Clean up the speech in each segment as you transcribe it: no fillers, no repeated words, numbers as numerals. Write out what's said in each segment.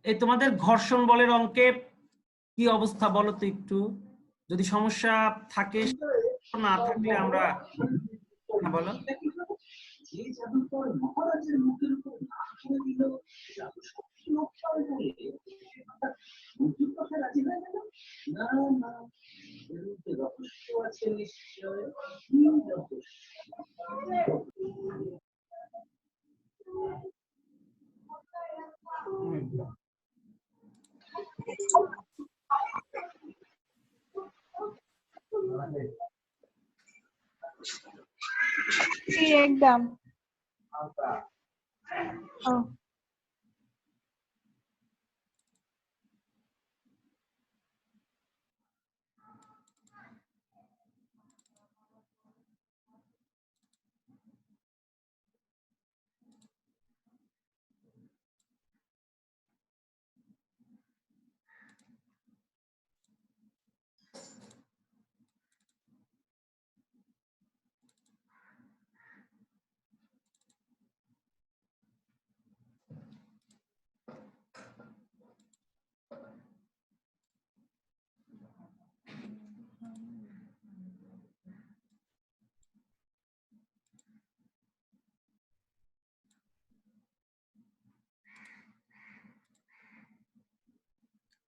এই তোমাদের ঘর্ষণ বলের অঙ্কে কি অবস্থা বলো তো একটু, যদি সমস্যা থাকে না থাকলে আমরা বলো। যে জাদুকর মহারাজের মুখের উপর নাক করে দিল, জাদু শক্তি লোকসান করলে মুক্তির কথা রাজি হয়ে গেল। না না, এর মধ্যে রহস্য আছে নিশ্চয়। কি একদম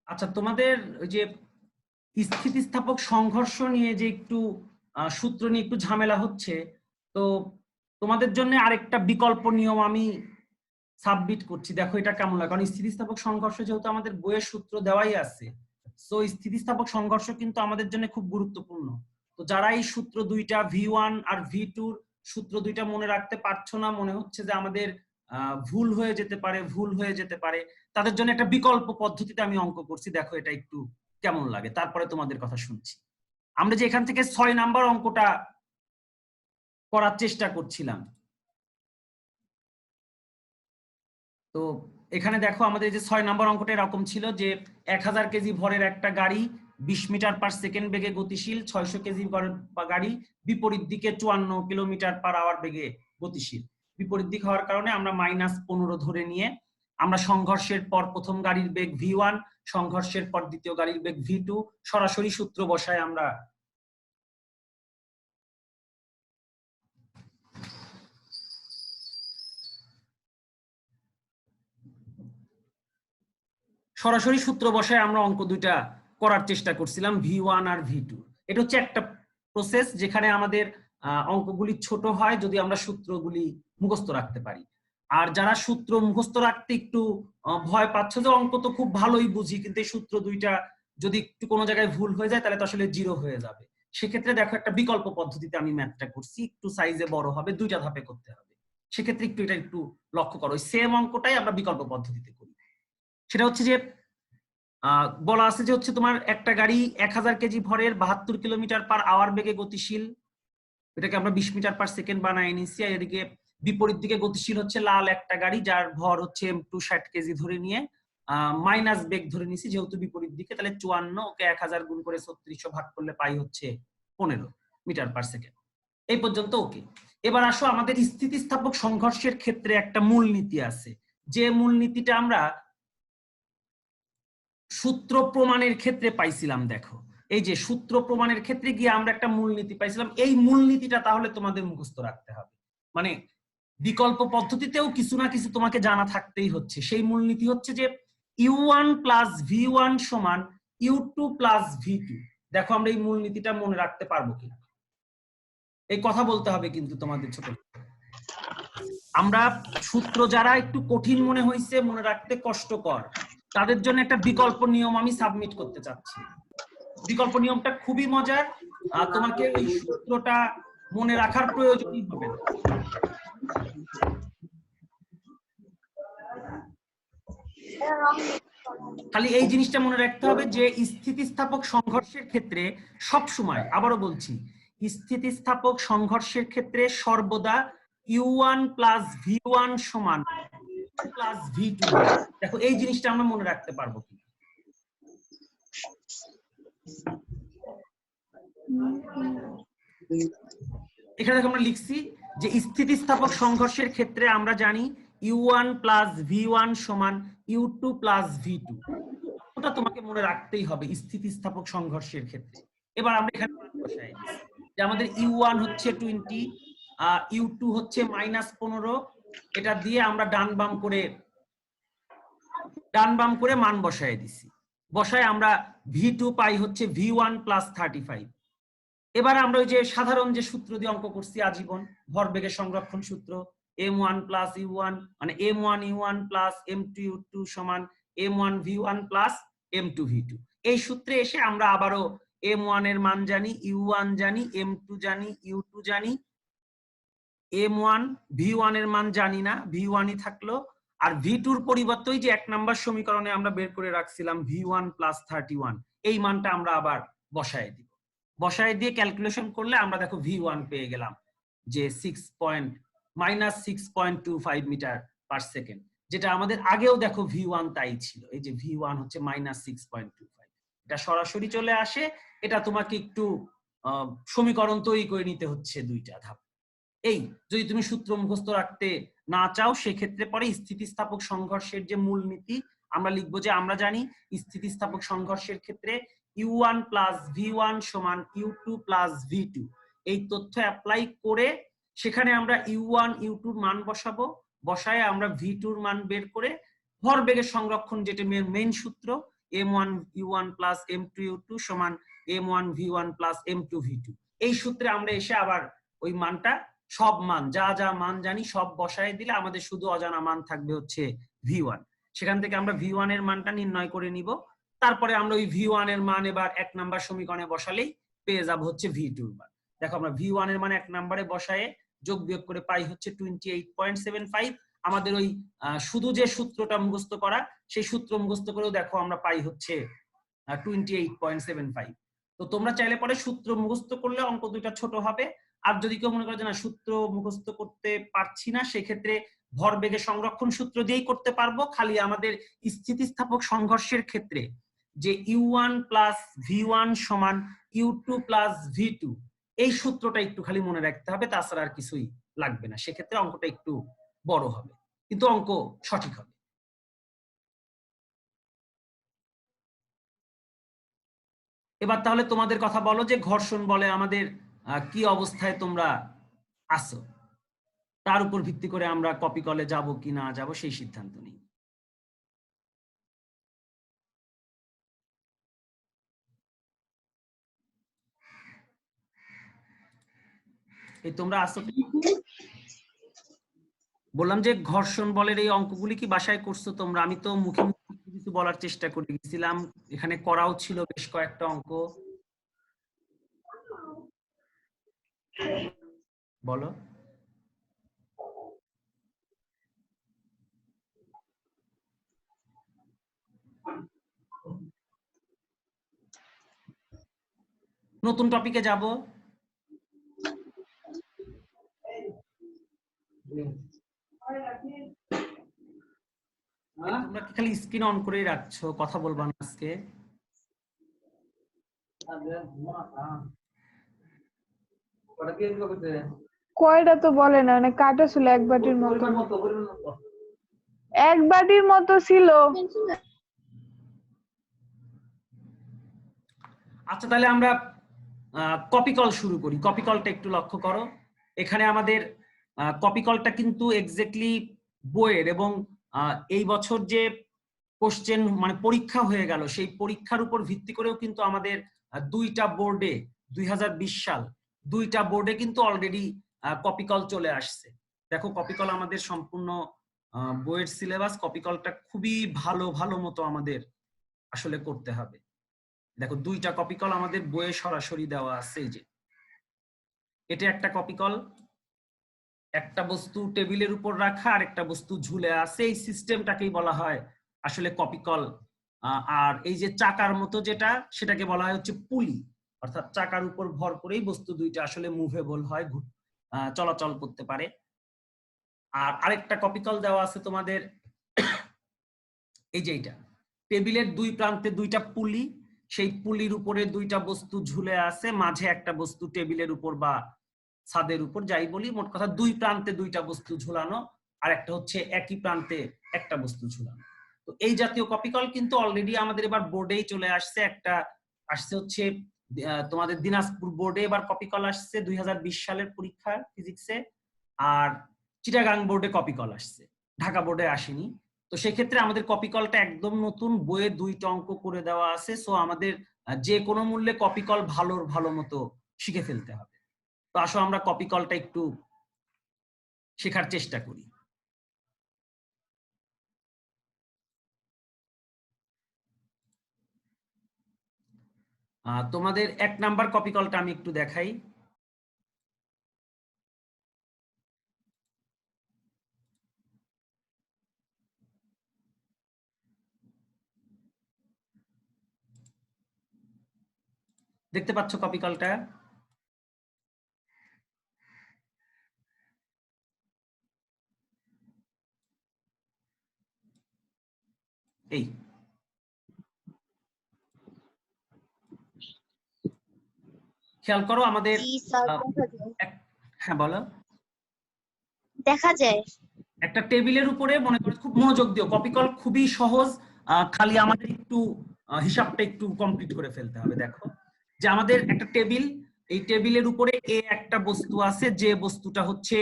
আচ্ছা, তোমাদের ওই যে স্থিতিস্থাপক সংঘর্ষ নিয়ে যে একটু সূত্র নিয়ে একটু ঝামেলা হচ্ছে, তো তোমাদের জন্য আরেকটা বিকল্প নিয়ম আমি সাবমিট করছি, দেখো এটা কেমন লাগে। কারণ স্থিতিস্থাপক সংঘর্ষ যেহেতু আমাদের বইয়ের সূত্র দেওয়াই আছে, সো স্থিতিস্থাপক সংঘর্ষ কিন্তু আমাদের জন্য খুব গুরুত্বপূর্ণ। তো যারা এই সূত্র দুইটা V1 আর V2 সূত্র দুইটা মনে রাখতে পারছো না, মনে হচ্ছে যে আমাদের ভুল হয়ে যেতে পারে, তাদের জন্য একটা বিকল্প পদ্ধতিতে আমি অঙ্ক করছি, দেখো এটা একটু কেমন লাগে, তারপরে তোমাদের কথা শুনছি। আমরা যে এখান থেকে 6 নাম্বার অঙ্কটা করার চেষ্টা করছিলাম, তো এখানে দেখো আমাদের যে 6 নাম্বার অঙ্কটা এরকম ছিল যে 1000 কেজি ভরের একটা গাড়ি 20 মিটার পার সেকেন্ড বেগে গতিশীল, 600 কেজি ভরের গাড়ি বিপরীত দিকে 54 কিলোমিটার পার আওয়ার বেগে গতিশীল। বিপরীত দিক হওয়ার কারণে আমরা -15 ধরে নিয়ে আমরা সংঘর্ষের পর প্রথম গাড়ির বেগ V1, সংঘর্ষের পর দ্বিতীয় গাড়ির বেগ V2, সরাসরি সূত্র বসায় আমরা অঙ্ক দুইটা করার চেষ্টা করছিলাম, V1 আর V2। এটা হচ্ছে একটা প্রসেস যেখানে আমাদের অঙ্কগুলি ছোট হয় যদি আমরা সূত্রগুলি মুখস্থ রাখতে পারি। আর যারা সূত্র মুখস্থ রাখতে একটু ভয় পাচ্ছ যে অঙ্ক তো খুব ভালোই বুঝি, কিন্তু এই সূত্র দুইটা যদি একটু কোনো জায়গায় ভুল হয়ে যায় তাহলে তো আসলে 0 হয়ে যাবে, সেক্ষেত্রে দেখো একটা বিকল্প পদ্ধতিতে আমি ম্যাথটা করছি, একটু সাইজে বড় হবে, 2টা ধাপে করতে হবে। সেক্ষেত্রে এটা একটু লক্ষ্য করো, সেম অঙ্কটাই আমরা বিকল্প পদ্ধতিতে করি। সেটা হচ্ছে যে বলা আছে যে হচ্ছে তোমার একটা গাড়ি 1000 কেজি ভরের 72 কিলোমিটার পার আওয়ার বেগে গতিশীল, এটাকে আমরা 20 মিটার পার সেকেন্ড বানায় নিচ্ছি। আর এদিকে বিপরীত দিকে গতিশীল হচ্ছে লাল একটা গাড়ি যার ভর হচ্ছে M2 60 কেজি ধরে নিয়ে মাইনাস বেগ ধরে নিছি, যেহেতু বিপরীত দিকে, তাহলে 54 ওকে 1000 গুণ করে 3600 ভাগ করলে পাই হচ্ছে 15 মিটার পার সেকেন্ড। এই পর্যন্ত ওকে। এবার আসো, আমাদের স্থিতিস্থাপক সংঘর্ষের ক্ষেত্রে একটা মূলনীতি আছে, যে মূলনীতিটা আমরা সূত্র প্রমাণের ক্ষেত্রে পাইছিলাম। দেখো এই যে সূত্র প্রমাণের ক্ষেত্রে গিয়ে আমরা একটা মূলনীতি পাইছিলাম, এই মূলনীতিটা তাহলে তোমাদের মুখস্থ রাখতে হবে, মানে বিকল্প পদ্ধতিতেও কিছু না কিছু তোমাকে জানা থাকতেই হচ্ছে। সেই মূলনীতি হচ্ছে যে U1 প্লাস V1 সমান U2 প্লাস V2। দেখো আমরা এই মূলনীতিটা মনে রাখতে পারবো কিনা, এই কথা বলতে হবে কিন্তু তোমাদের ছোট। আমরা সূত্র যারা একটু কঠিন মনে হয়েছে, মনে রাখতে কষ্টকর, তাদের জন্য একটা বিকল্প নিয়ম আমি সাবমিট করতে চাচ্ছি। বিকল্প নিয়মটা খুবই মজার, তোমাকে ওই সূত্রটা মনে রাখার প্রয়োজনই হবে না। খালি এই জিনিসটা মনে রাখতে হবে যে স্থিতিস্থাপক সংঘর্ষের ক্ষেত্রে সব সময়, আবারও বলছি, স্থিতিস্থাপক সংঘর্ষের ক্ষেত্রে সর্বদা U1 প্লাস V1 সমান প্লাস V2। দেখো এই জিনিসটা আমরা মনে রাখতে পারবো কি? এখানে দেখো আমরা লিখছি যে স্থিতিস্থাপক সংঘর্ষের ক্ষেত্রে আমরা জানি u1 প্লাস v1 সমান u2 প্লাস v2। ওটা তোমাকে মনে রাখতেই হবে স্থিতিস্থাপক সংঘর্ষের ক্ষেত্রে। এবার আমরা এখানে মান বসাই দিচ্ছি যে আমাদের u1 হচ্ছে 20, u2 হচ্ছে -15। এটা দিয়ে আমরা ডান বাম করে মান বসায় দিছি। বসায় আমরা v2 পাই হচ্ছে v1 প্লাস 35। এবার আমরা ওই যে সাধারণ যে সূত্র দিয়ে অঙ্ক করছি আজীবন, ভরবেগের সংরক্ষণ সূত্র, m1 প্লাস u1 মানে m1 u1 plus m2 u2 সমান m1 v1 plus m2 v2। এই সূত্রে এসে আমরা আবারও m1 এর মান জানি, u1 জানি, m2 জানি, u2 জানি, m1 v1 এর মান জানি না, v1ই থাকলো। আর v2 এর পরিবর্তে ওই যে 1 নাম্বার সমীকরণে আমরা বের করে রাখছিলাম v1 প্লাস 31, এই মানটা আমরা আবার বসায় দিব। বসায় দিয়ে ক্যালকুলেশন করলে আমরা দেখো v1 পেয়ে গেলাম যে -6.25 মিটার পার সেকেন্ড, যেটা আমাদের আগেও দেখো v1 তাই ছিল। এই যে v1 হচ্ছে -6.25, এটা সরাসরি চলে আসে। এটা তোমাকে একটু সমীকরণ তৈরি করে নিতে হচ্ছে দুইটা ধাপ। এই যদি তুমি সূত্র মুখস্থ রাখতে না চাও সেক্ষেত্রে পরে স্থিতিস্থাপক সংঘর্ষের যে মূলনীতি আমরা লিখবো যে আমরা জানি স্থিতিস্থাপক সংঘর্ষের ক্ষেত্রে u1 প্লাস v1 সমান u2 প্লাস v2। এই তথ্য অ্যাপ্লাই করে সেখানে আমরা u1 u2 এর মান বসাবো, বসায় আমরা v2 এর মান বের করে ভরবেগের সংরক্ষণ যেটা মেইন সূত্র m1 u1 plus m2 u2 সমান m1 v1 plus m2 v2, এই সূত্রে আমরা এসে আবার ওই মানটা সব মান যা যা মান জানি সব বসায় দিলে আমাদের শুধু অজানা মান থাকবে হচ্ছে v1। সেখান থেকে আমরা v1 এর মানটা নির্ণয় করে নিব। তারপরে আমরা ওই v1 এর মান এবার 1 নাম্বার সমীকরণে বসালেই পেয়ে যাব হচ্ছে v2 এর মান। দেখো আমরা v1 এর মান 1 নম্বরে বসায়ে যোগ বিয়োগ করে পাই হচ্ছে 28.75। আমাদের ওই শুধু যে সূত্রটা মুখস্থ করা সেই সূত্র মুখস্থ করেও দেখো আমরা পাই হচ্ছে 28.75। তো তোমরা চাইলে পরে সূত্র মুখস্থ করলে অঙ্ক দুইটা ছোট হবে। আর যদি কেউ মনে করে যে না সূত্র মুখস্থ করতে পারছি না সেক্ষেত্রে ভরবেগের সংরক্ষণ সূত্র দিয়েই করতে পারবো। খালি আমাদের স্থিতিস্থাপক সংঘর্ষের ক্ষেত্রে যে u1 প্লাস v1 সমান u2 প্লাস v2 এই সূত্রটা একটু খালি মনে রাখতে হবে, তাছাড়া আর কিছুই লাগবে না। সেক্ষেত্রে অঙ্কটা একটু বড় হবে কিন্তু অঙ্ক সঠিক হবে। এবার তাহলে তোমাদের কথা বলো যে ঘর্ষণ বলে আমাদের কি অবস্থায় তোমরা আছো, তার উপর ভিত্তি করে আমরা কপি কলে যাব কি না যাব সেই সিদ্ধান্ত নিই। এই তোমরা আছো, বললাম যে ঘর্ষণ বলের এই অঙ্কগুলি কি বাসায় করছো তোমরা? আমি তো মুখে মুখে কিছু বলার চেষ্টা করে গেছিলাম, এখানে করাও ছিল বেশ কয়েকটা অঙ্ক। বলো। নতুন টপিকে যাব। তোমরা কি খালি স্ক্রিন অন করেই রাখছো, কথা বলবা না আজকে? কয়টা তো বলে না, মানে কাটা ছিল এক বাটির মতো, এক বাটির মতো ছিল। আচ্ছা তাহলে আমরা কপি কল শুরু করি। কপি কলটা একটু লক্ষ্য করো, এখানে আমাদের কপি কলটা কিন্তু এক্স্যাক্টলি বইয়ের এবং এই বছর যে কোশ্চেন মানে পরীক্ষা হয়ে গেল সেই পরীক্ষার উপর ভিত্তি করেও কিন্তু আমাদের দুইটা বোর্ডে 2020 সাল দুইটা বোর্ডে কিন্তু অলরেডি কপি কল চলে আসছে। দেখো কপি কল আমাদের সম্পূর্ণ বইয়ের সিলেবাস, কপি কলটা খুবই ভালো ভালো মতো আমাদের আসলে করতে হবে। দেখো দুইটা কপি কল আমাদের বইয়ে সরাসরি দেওয়া আছে। এই যে এটা একটা কপি কল, একটা বস্তু টেবিলের উপর রাখা আর একটা বস্তু ঝুলে আছে, এই সিস্টেমটাকেই বলা হয় আসলে কপি কল। আর এই যে চাকার মতো যেটা সেটাকে বলা হয় হচ্ছে পুলি, অর্থাৎ চাকার উপর ভর করেই বস্তু দুইটা আসলে মুভেবল হয়, চলাচল করতে পারে। আর আরেকটা কপি কল দেওয়া আছে তোমাদের এই যে এটা টেবিলের দুই প্রান্তে দুইটা পুলি, সেই পুলির উপরে দুইটা বস্তু ঝুলে আছে, মাঝে একটা বস্তু টেবিলের উপর বা ছাদের উপর যাই বলি, মোট কথা দুই প্রান্তে দুইটা বস্তু ঝুলানো আর একটা হচ্ছে একই প্রান্তে একটা বস্তু ঝুলানো। তো এই জাতীয় কপিকল কিন্তু অলরেডি আমাদের এবার বোর্ডেই চলে আসছে। একটা আসছে হচ্ছে তোমাদের দিনাজপুর বোর্ডে এবার কপিকল আসছে 2020 সালের পরীক্ষার ফিজিক্সে, আর চিটাগাং বোর্ডে কপিকল আসছে, ঢাকা বোর্ডে আসেনি। তো সেক্ষেত্রে আমাদের কপিকলটা একদম নতুন, বইয়ে 2টা অঙ্ক করে দেওয়া আছে। সো আমাদের যে কোনো মূল্যে কপিকল ভালো মতো শিখে ফেলতে হবে। তো আসো আমরা কপিকলটা একটু শেখার চেষ্টা করি। তোমাদের 1 নাম্বার কপিকলটা আমি একটু দেখাই। দেখতে পাচ্ছ কপিকলটা? এই খেয়াল করো আমাদের হ্যাঁ বলো। দেখা যায় একটা টেবিলের উপরে মনে করো, খুব মনোযোগ দিও, কপিকল খুবই সহজ, খালি আমাদের একটু হিসাবটা একটু কমপ্লিট করে ফেলতে হবে। দেখো যে আমাদের একটা টেবিল, এই টেবিলের উপরে এ একটা বস্তু আছে, যে বস্তুটা হচ্ছে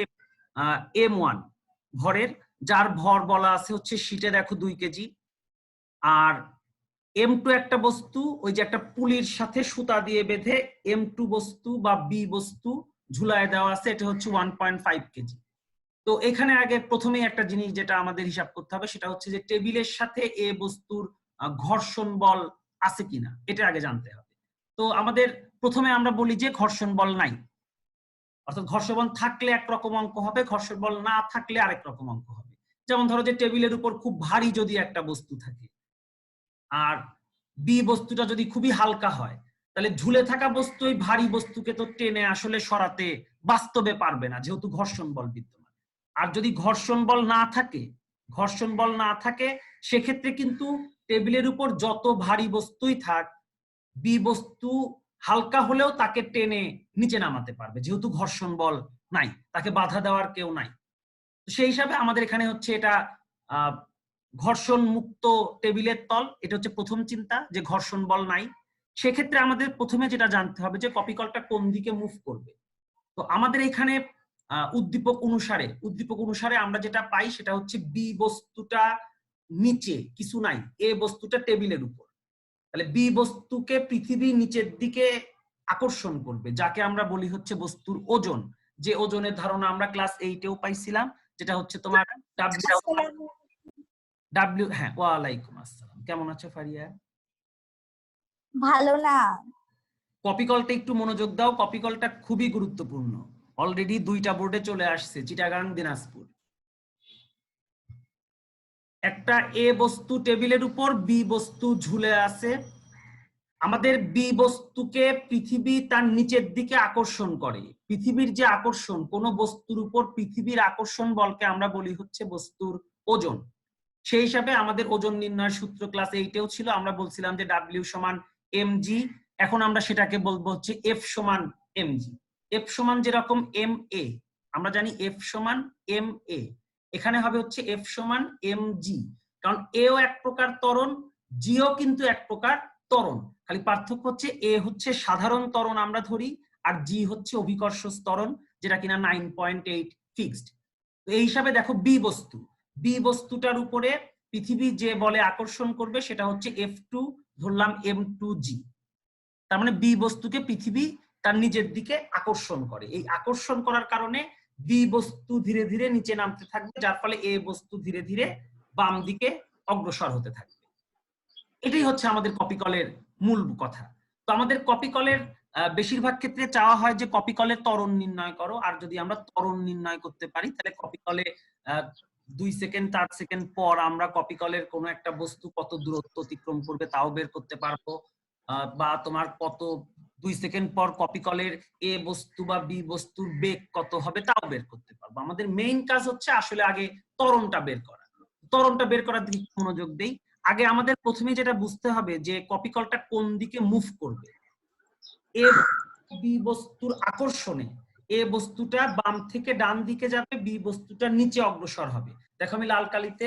M1 ভরের, যার ভর বলা আছে হচ্ছে শীটে দেখো 2 কেজি। আর M2 একটা বস্তু, ওই যে একটা পুলির সাথে সুতা দিয়ে বেঁধে M2 বস্তু বা বি বস্তু ঝুলায় দেওয়া আছে, এটা হচ্ছে 1.5 কেজি। তো এখানে আগে প্রথমেই একটা জিনিস যেটা আমাদের হিসাব করতে হবে, সেটা হচ্ছে যে টেবিলের সাথে এ বস্তুর ঘর্ষণ বল আছে কিনা, এটা আগে জানতে হবে। তো আমাদের প্রথমে আমরা বলি যে ঘর্ষণ বল নাই, অর্থাৎ ঘর্ষণ বল থাকলে একরকম অঙ্ক হবে, ঘর্ষণ বল না থাকলে আরেক রকম অঙ্ক হবে। যেমন ধরো যে টেবিলের উপর খুব ভারী যদি একটা বস্তু থাকে, আর বি বস্তুটা যদি খুবই হালকা হয়, তাহলে ঝুলে থাকা বস্তু ওই ভারী বস্তুকে তো টেনে আসলে সরাতে বাস্তবে পারবে না, যেহেতু ঘর্ষণ বল বিদ্যমান। আর যদি ঘর্ষণ বল না থাকে সেক্ষেত্রে কিন্তু টেবিলের উপর যত ভারী বস্তুই থাক, বি বস্তু হালকা হলেও তাকে টেনে নিচে নামাতে পারবে, যেহেতু ঘর্ষণ বল নাই, তাকে বাধা দেওয়ার কেউ নাই। সেই হিসাবে আমাদের এখানে হচ্ছে এটা ঘর্ষণ মুক্ত টেবিলের তল, এটা হচ্ছে প্রথম চিন্তা, যে ঘর্ষণ বল নাই। সেক্ষেত্রে আমাদের প্রথমে যেটা জানতে হবে যে কপিকলটা কোন দিকে মুভ করবে। তো আমাদের এখানে উদ্দীপক অনুসারে আমরা যেটা পাই সেটা হচ্ছে বি বস্তুটা নিচে, কিছু নাই, এ বস্তুটা টেবিলের উপর, তাহলে বি বস্তুকে পৃথিবী নিচের দিকে আকর্ষণ করবে, যাকে আমরা বলি হচ্ছে বস্তুর ওজন। যে ওজনের ধারণা আমরা ক্লাস 8-এও পাইছিলাম, যেটা হচ্ছে তোমার ডাব্লিউ। হ্যাঁ, ওয়ালাইকুম আসসালাম, কেমন আছো ফারিয়া? ভালো না। কপিকলটা একটু মনোযোগ দাও, কপিকলটা খুবই গুরুত্বপূর্ণ। অলরেডি 2টা বোর্ডে চলে আসছে, চিটাগাং, দিনাজপুর। একটা এ বস্তু টেবিলের উপর, বি বস্তু ঝুলে আছে। আমাদের বি বস্তুকে পৃথিবী তার নিচের দিকে আকর্ষণ করে। পৃথিবীর যে আকর্ষণ, কোন বস্তুর উপর পৃথিবীর আকর্ষণ বলকে আমরা বলি হচ্ছে বস্তুর ওজন। সেই হিসাবে আমাদের ওজন নির্ণয়ের সূত্র ক্লাস 8-এও ছিল, আমরা বলছিলাম যে ডাব্লিউ সমান mg। এখন আমরা সেটাকে বলবো হচ্ছে এফ সমান mg। এফ সমান যেরকম ma, আমরা জানি এফ সমান ma, এখানে হবে হচ্ছে এফ সমান mg, কারণ এও এক প্রকার ত্বরণ, জিও কিন্তু এক প্রকার ত্বরণ। খালি পার্থক্য হচ্ছে এ হচ্ছে সাধারণ ত্বরণ আমরা ধরি, আর জি হচ্ছে অভিকর্ষ ত্বরণ, যেটা কিনা 9.8 ফিক্সড। তো এই হিসাবে দেখো বি বস্তুটার উপরে পৃথিবী যে বলে আকর্ষণ করবে সেটা হচ্ছে F2, ধরলাম M2G। তার মানে বি বস্তুকে পৃথিবী তার নিজের দিকে আকর্ষণ করে। এই আকর্ষণ করার কারণে বি বস্তু ধীরে ধীরে নিচে নামতে থাকবে, যার ফলে এ বস্তু ধীরে ধীরে বাম দিকে অগ্রসর হতে থাকবে। এটাই হচ্ছে আমাদের কপিকলের মূল কথা। তো আমাদের কপিকলের বেশিরভাগ ক্ষেত্রে চাওয়া হয় যে কপিকলের ত্বরণ নির্ণয় করো, আর যদি আমরা ত্বরণ নির্ণয় করতে পারি তাহলে কপিকলে 2 সেকেন্ড 4 সেকেন্ড পর আমরা কপিকলের কোনো একটা বস্তু কত দূরত্ব অতিক্রম করবে তাও বের করতে পারবো, বা তোমার কত 2 সেকেন্ড পর কপিকলের এ বস্তু বা বি বস্তুর বেগ কত হবে তাও বের করতে পারবো। আমাদের মেইন কাজ হচ্ছে আসলে আগে ত্বরণটা বের করার দিকে মনোযোগ দেই। আগে আমাদের প্রথমে যেটা বুঝতে হবে যে কপিকলটা কোন দিকে মুভ করবে। এ বি বস্তুর আকর্ষণে এ বস্তুটা বাম থেকে ডান দিকে যাবে, বি বস্তুটা নিচে অগ্রসর হবে। দেখো আমি লাল কালিতে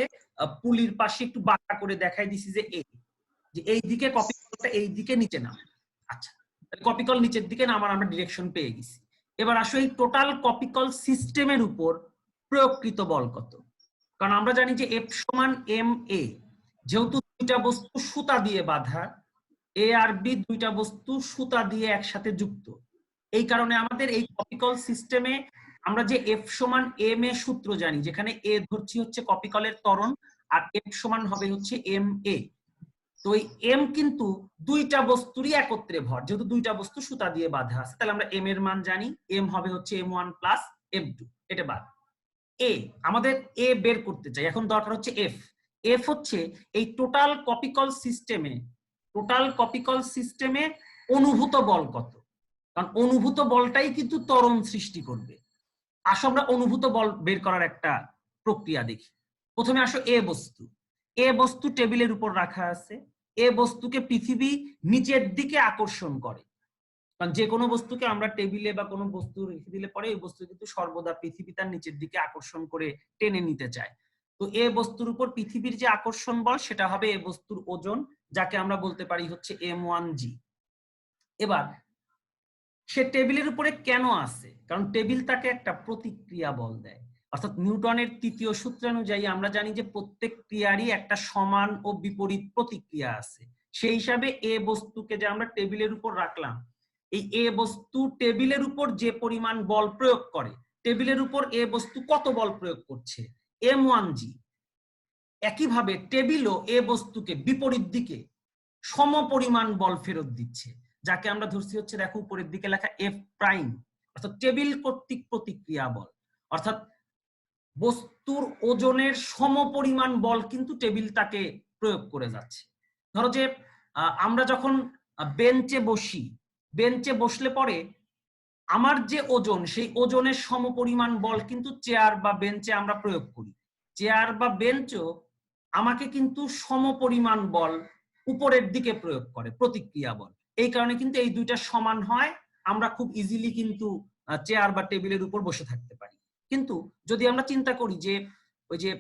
পুলির পাশে একটু বাঁকা করে দেখাই দিছি যে এই দিকে কপিকলটা এই দিকে নিচে নামে। আচ্ছা, কপিকল নিচের দিকে নামার আমরা ডিরেকশন পেয়ে গেছি। এবার আসো এই টোটাল কপিকল সিস্টেমের উপর প্রয়োগকৃত বল কত। কারণ আমরা জানি যে এফ সমান এম এ, যেহেতু দুইটা বস্তু সুতা দিয়ে বাঁধা, এ আর বি দুইটা বস্তু সুতা দিয়ে একসাথে যুক্ত, এই কারণে আমাদের এই কপিকল সিস্টেমে আমরা যে এফ সমান এম এ সূত্র জানি, যেখানে এ ধরছি হচ্ছে কপিকলের ত্বরণ আর এফ সমান হবে হচ্ছে এম এ। তো এই এম কিন্তু দুইটা বস্তুরই একত্রে ভর, যেহেতু দুইটা বস্তু সুতা দিয়ে বাঁধা আছে, তাহলে আমরা এম এর মান জানি, এম হবে হচ্ছে m1 প্লাস m2, এটা বাদ। এ আমাদের এ বের করতে চাই, এখন দরকার হচ্ছে এফ। এফ হচ্ছে এই টোটাল কপিকল সিস্টেমে অনুভূত বল কত, কারণ অনুভূত বলটাই কিন্তু ত্বরণ সৃষ্টি করবে। আসো আমরা অনুভূত বল বের করার একটা প্রক্রিয়া দেখি। প্রথমে আসো এ বস্তু টেবিলের উপর রাখা আছে, এ বস্তুকে পৃথিবী নিচের দিকে আকর্ষণ করে, কারণ যে কোনো বস্তুকে আমরা টেবিলে বা কোনো বস্তু রেখে দিলে পরে এই বস্তু কিন্তু সর্বদা পৃথিবী তার নিচের দিকে আকর্ষণ করে টেনে নিতে চায়। তো এ বস্তুর উপর পৃথিবীর যে আকর্ষণ বল সেটা হবে এ বস্তুর ওজন, যাকে আমরা বলতে পারি হচ্ছে m1g। এবার সে টেবিলের উপরে কেন আছে, কারণ টেবিল তাকে একটা প্রতিক্রিয়া বল দেয়। অর্থাৎ নিউটনের তৃতীয় সূত্রানুযায়ী আমরা জানি যে প্রত্যেক ক্রিয়ারই একটা সমান ও বিপরীত প্রতিক্রিয়া আছে। সেই হিসাবে এ বস্তুকে যে আমরা টেবিলের উপর রাখলাম, এই এ বস্তু টেবিলের উপর যে পরিমাণ বল প্রয়োগ করে, টেবিলের উপর এ বস্তু কত বল প্রয়োগ করছে, m1g। একইভাবে টেবিলও এ বস্তুকে বিপরীত দিকে সম পরিমাণ বল ফেরত দিচ্ছে, যাকে আমরা ধরছি হচ্ছে দেখো উপরের দিকে লেখা এফ প্রাইম, অর্থাৎ টেবিল কর্তৃক প্রতিক্রিয়া বল। অর্থাৎ বস্তুর ওজনের সম পরিমাণ বল কিন্তু টেবিল তাকে প্রয়োগ করে যাচ্ছে। ধরো যে আমরা যখন বেঞ্চে বসলে পরে আমার যে ওজন, সেই ওজনের সম পরিমাণ বল কিন্তু চেয়ার বা বেঞ্চে আমরা প্রয়োগ করি। চেয়ার বা বেঞ্চও আমাকে কিন্তু সম পরিমাণ বল উপরের দিকে প্রয়োগ করে, প্রতিক্রিয়া বল। এই কারণে কিন্তু এই দুইটা সমান হয়, আমরা খুব ইজিলি কিন্তু চেয়ার বা টেবিলের উপর বসে থাকতে পারি। কিন্তু যদি আমরা চিন্তা করি যে ওই যে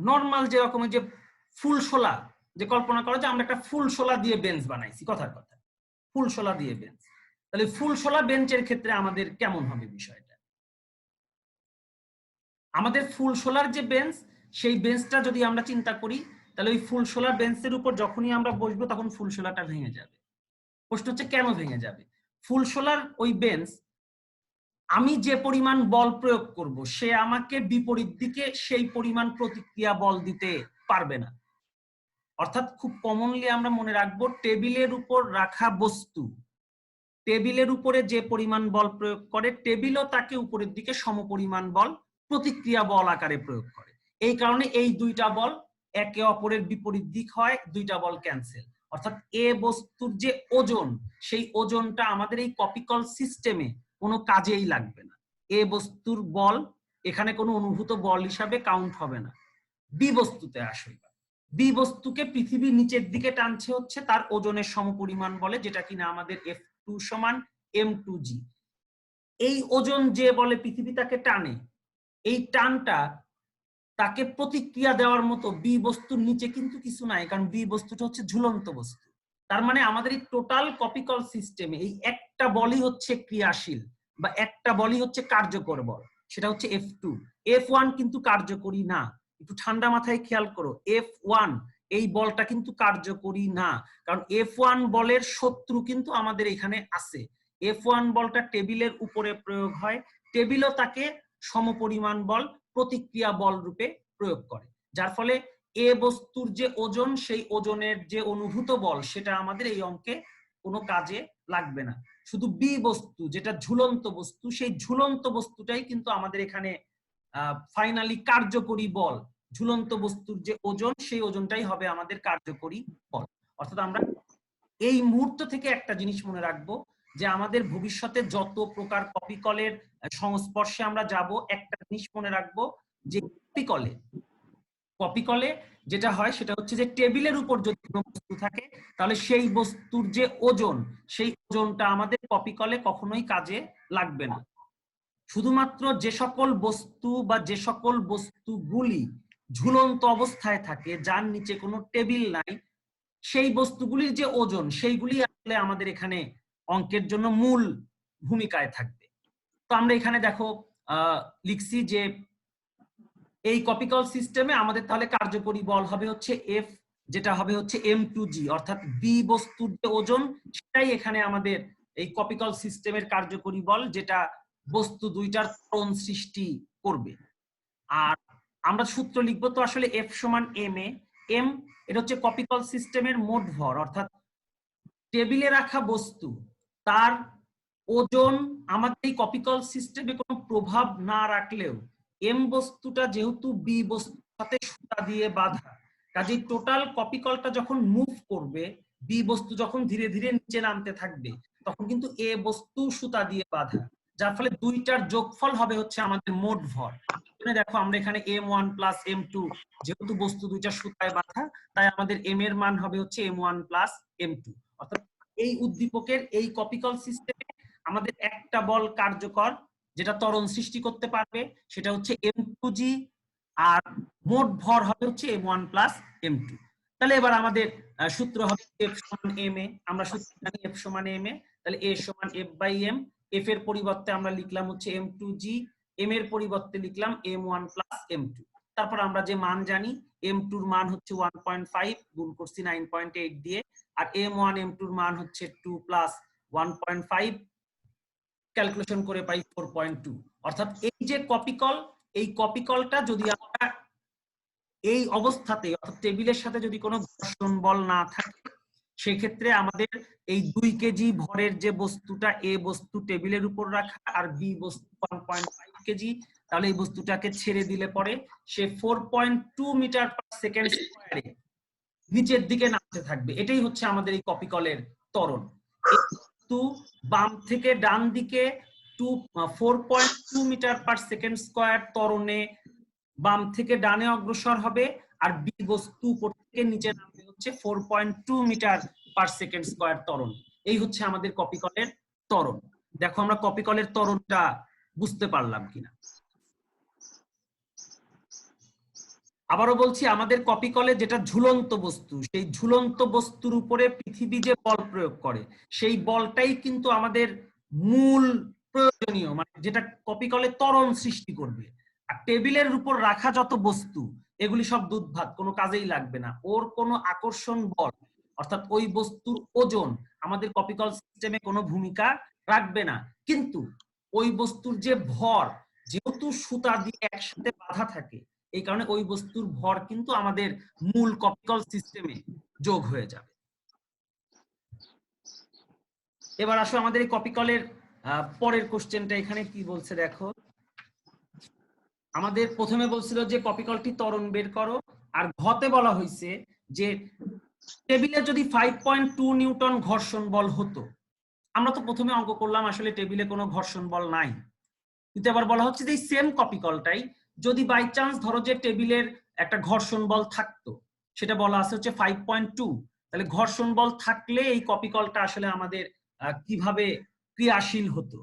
নর্মাল যেরকম যে ফুলশোলা, যে কল্পনা করো যে আমরা একটা ফুলশোলা দিয়ে বেঞ্চ বানাইছি, কথার কথা ফুলশোলা দিয়ে বেঞ্চ, তাহলে ফুলশোলা বেঞ্চের ক্ষেত্রে আমাদের কেমন হবে বিষয়টা? আমাদের ফুলশোলার যে বেঞ্চ, সেই বেঞ্চটা যদি আমরা চিন্তা করি, তাহলে ওই ফুলশোলার বেঞ্চের উপর যখনই আমরা বসবো তখন ফুলশোলাটা ভেঙে যাবে। প্রশ্ন হচ্ছে কেন ভেঙে যাবে? ফুলশোলার ওই বেঞ্চ আমি যে পরিমাণ বল প্রয়োগ করব, সে আমাকে বিপরীত দিকে সেই পরিমাণ প্রতিক্রিয়া বল দিতে পারবে না। অর্থাৎ খুব কমনলি আমরা মনে রাখবো, টেবিলের উপর রাখা বস্তু টেবিলের উপরে যে পরিমাণ বল প্রয়োগ করে, টেবিলও তাকে উপরের দিকে সমপরিমাণ বল প্রতিক্রিয়া বল আকারে প্রয়োগ করে। এই কারণে এই দুইটা বল একে অপরের বিপরীত দিক হয়, দুইটা বল ক্যান্সেল। অর্থাৎ এ বস্তুর যে ওজন, সেই ওজনটা আমাদের এই কপিকল সিস্টেমে কোনো কাজেই লাগবে না। এ বস্তুর বল এখানে কোনো অনুভূত বল হিসাবে কাউন্ট হবে না। বি বস্তুতে আসে, বি বস্তুকে পৃথিবী নিচের দিকে টানছে হচ্ছে তার ওজনের সমপরিমাণ বলে, যেটা কিনা আমাদের F2 সমান m2g। এই ওজন যে বলে পৃথিবী তাকে টানে, এই টানটা তাকে প্রতিক্রিয়া দেওয়ার মতো বি বস্তুর নিচে কিন্তু কিছু নাই, কারণ বি বস্তুটা হচ্ছে ঝুলন্ত বস্তু। তার মানে আমাদের এই টোটাল কপিকল সিস্টেমে এই একটা বলই হচ্ছে ক্রিয়াশীল বা একটা বলই হচ্ছে কার্যকর বল, সেটা হচ্ছে F2। F1 কিন্তু কার্যকরী না, একটু ঠান্ডা মাথায় খেয়াল করো। F1 এই বলটা কিন্তু কার্যকরী না, কারণ F1 বলের শত্রু কিন্তু আমাদের এখানে আছে। F1 বলটা টেবিলের উপরে প্রয়োগ হয়, টেবিলও তাকে সমপরিমাণ বল প্রতিক্রিয়া বল রূপে প্রয়োগ করে, যার ফলে এ বস্তুর যে ওজন, সেই ওজনের যে অনুভূত বল, সেটা আমাদের এই অঙ্কে কোনো কাজে লাগবে না। শুধু বি বস্তু যেটা ঝুলন্ত বস্তু, সেই ঝুলন্ত বস্তুটাই কিন্তু আমাদের এখানে ফাইনালি কার্যকরী বল। ঝুলন্ত বস্তুর যে ওজন, সেই ওজনটাই হবে আমাদের কার্যকরী বল। অর্থাৎ আমরা এই মুহূর্ত থেকে একটা জিনিস মনে রাখবো, যে আমাদের ভবিষ্যতে যত প্রকার কপিকলের সংস্পর্শে আমরা যাব, একটা জিনিস মনে রাখবো, যে কপিকলে কপিকলে যেটা হয় সেটা হচ্ছে যে টেবিলের উপর যদি কোনো বস্তু থাকে তাহলে সেই বস্তুর যে ওজন, সেই ওজনটা আমাদের কপিকলে কখনোই কাজে লাগবে না। শুধুমাত্র যে সকল বস্তু বা যে সকল বস্তুগুলি ঝুলন্ত অবস্থায় থাকে, যার নিচে কোনো টেবিল নাই, সেই বস্তুগুলির যে ওজন সেইগুলি আসলে আমাদের এখানে অঙ্কের জন্য মূল ভূমিকায় থাকবে। তো আমরা এখানে দেখো লিখছি যে এই কপিকল সিস্টেমে আমাদের তাহলে কার্যকরী বল হবে হচ্ছে এফ, যেটা হবে হচ্ছে m2g, অর্থাৎ বি বস্তুর যে ওজন সেটাই এখানে আমাদের এই কপিকল সিস্টেমের কার্যকরী বল, যেটা বস্তু দুইটার ত্বরণ সৃষ্টি করবে। আর আমরা সূত্র লিখবো তো আসলে এফ সমান এম এ। এম এটা হচ্ছে কপিকল সিস্টেমের মোট ভর, অর্থাৎ টেবিলে রাখা বস্তু তার ওজন আমাদের এই কপিকল সিস্টেমে কোনো প্রভাব না রাখলেও এম বস্তুটা যেহেতু বি বস্তুর সাথে সুতা দিয়ে বাঁধা, কাজেই টোটাল কপিকলটা যখন মুভ করবে, বি বস্তু যখন ধীরে ধীরে নিচে নামতে থাকবে, তখন কিন্তু এ বস্তু সুতা দিয়ে বাঁধা, যার ফলে দুইটার যোগফল হবে হচ্ছে আমাদের মোট ভর। দেখো আমরা এখানে m1 প্লাস m2, যেহেতু বস্তু দুইটা সুতায় বাঁধা, তাই আমাদের m এর মান হবে হচ্ছে m1 প্লাস m2। অর্থাৎ এই উদ্দীপকের এই কপিকল সিস্টেমে আমাদের একটা বল কার্যকর যেটা ত্বরণ সৃষ্টি করতে পারবে, সেটা হচ্ছে m2g, আর মোট ভর হবে হচ্ছে m1 প্লাস m2। তাহলে এবার আমাদের সূত্র হবে f সমান m এ। আমরা সূত্র জানি f সমান m এ, তাহলে a সমান f বাই m। f এর পরিবর্তে আমরা লিখলাম হচ্ছে m2g, m এর পরিবর্তে লিখলাম m1 প্লাস m2। তারপর আমরা যে মান জানি, m2 এর মান হচ্ছে 1.5 গুণ করছি 9.8 দিয়ে, আর m1 m2 এর মান হচ্ছে 2 প্লাস 1.5 ক্যালকুলেশন করে পাই 4.2। অর্থাৎ এই যে কপিকল, এই কপিকলটা যদি আমরা এই অবস্থাতে অর্থাৎ টেবিলের সাথে যদি কোনো ঘর্ষণ বল না থাকে, সেক্ষেত্রে আমাদের এই 2 কেজি ভরের যে বস্তুটা, এ বস্তু টেবিলের উপর রাখা আর বি বস্তু 1.5 কেজি, তাহলে এই বস্তুটাকে ছেড়ে দিলে পরে সে 4.2 মিটার পার সেকেন্ড স্কয়ারে নিচের দিকে নামতে থাকবে। এটাই হচ্ছে আমাদের এই কপিকলের ত্বরণ। বাম থেকে ডান দিকে 4.2 মিটার পার সেকেন্ড স্কয়ার ত্বরণে বাম থেকে ডানে অগ্রসর হবে, আর বি বস্তু উপর থেকে নিচে নামবে হচ্ছে 4.2 মিটার পার সেকেন্ড স্কয়ার ত্বরণ। এই হচ্ছে আমাদের কপিকলের ত্বরণ। দেখো আমরা কপিকলের ত্বরণটা বুঝতে পারলাম কিনা। আবারও বলছি, আমাদের কপিকলে যেটা ঝুলন্ত বস্তু, সেই ঝুলন্ত বস্তুর উপরে পৃথিবী যে বল প্রয়োগ করে, সেই বলটাই কিন্তু আমাদের মূল প্রয়োজনীয়, মানে যেটা কপিকলে ত্বরণ সৃষ্টি করবে। আর টেবিলের উপর রাখা যত বস্তু, এগুলি সব দুধ ভাত, কোনো কাজেই লাগবে না। ওর কোনো আকর্ষণ বল অর্থাৎ ওই বস্তুর ওজন আমাদের কপিকল সিস্টেমে কোনো ভূমিকা রাখবে না। কিন্তু ওই বস্তুর যে ভর, যেহেতু সুতা দিয়ে একসাথে বাঁধা থাকে, এই কারণে ওই বস্তুর ভর কিন্তু আমাদের মূল কপিকল সিস্টেমে যোগ হয়ে যাবে। এবার আসো আমাদের এই কপিকলের পরের কোশ্চেনটা এখানে কি বলছে দেখো। আমাদের প্রথমে বলছিল যে কপিকলটি ত্বরণ বের করো, আর ঘতে বলা হয়েছে যে টেবিলে যদি 5.2 নিউটন ঘর্ষণ বল হতো। আমরা তো প্রথমে অঙ্ক করলাম আসলে টেবিলে কোনো ঘর্ষণ বল নাই, কিন্তু আবার বলা হচ্ছে যে এই সেম কপিকলটাই যদি বাই চান্স ধরো যে টেবিলের একটা ঘর্ষণ বল থাকতো, সেটা বলা আছে হচ্ছে 5.2, তাহলে ঘর্ষণ বল থাকলে এই কপিকলটা আসলে আমাদের কিভাবে ক্রিয়াশীল হতো।